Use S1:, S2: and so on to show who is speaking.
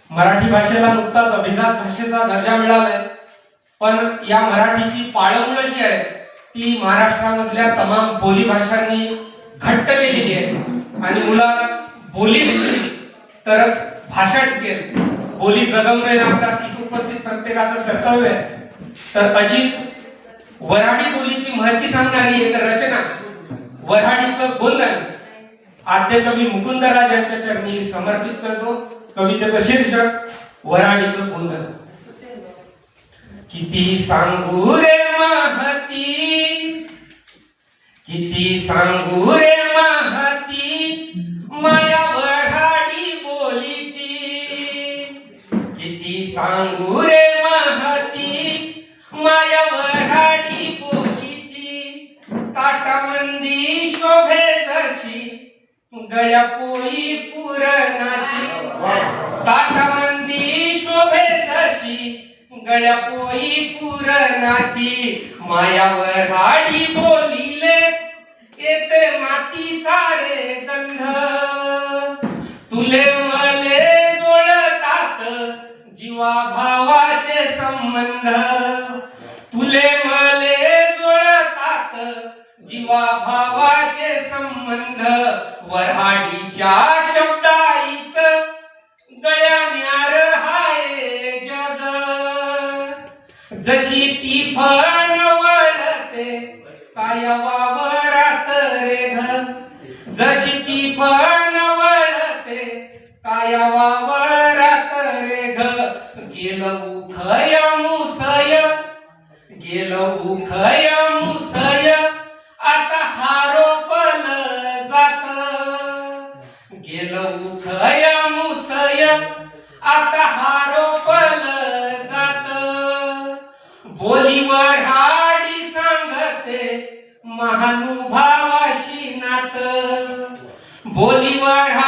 S1: मराठी भाषेला नुकताच अभिजात भाषेचा दर्जा मिळालाय, पण या मराठीची पाळंमुळं जी आहे ती महाराष्ट्रामधल्या तमाम बोली भाषांनी घट्ट केलेली आहे आणि मुला बोली तरच भाषा टिकेल, बोली जगवणे आपल्या इथे उपस्थित प्रत्येकाचं कर्तव्य आहे. तर अशीच वऱ्हाडी बोलीची माहिती सांगणारी एक रचना वऱ्हाडीचं गोंधन आद्य कवी मुकुंदराज यांच्या चरणी समर्पित करतो. कवितेचं शीर्षक वऱ्हाडीचं गोंधन. किती सांगू रे महती, किती सांगू रे महती माया वऱ्हाडी बोलीची, किती सांगू रे महती माया वऱ्हाडी बोलीची. ताटामंदी शोभे जशी गळ्या पोळी पुरणाची, ताटामंदी शोभे जशी गळ्या पोळी पुरणाची. माया वऱ्हाडी बोलिले येते मातीचा रे गंध, तुले मले जोडतात जीवा भावाचे संबंध, तुले मले जोडतात जीवा भावाचे संबंध. वऱ्हाडीच्या शब्दाईच गळ्या न्यार हाय जग, जशी ती फण वळते काया वावरात रे घ, जशी ती फण वळते काया वावरात रे घ. गेलं उखय मुसय, गेलं उखय मुसय आता हारोपल जात, गेलं उखय मुसय आता हारोपल जात. बोली वऱ्हाडी सांगते महानुभावाशी नात, बोली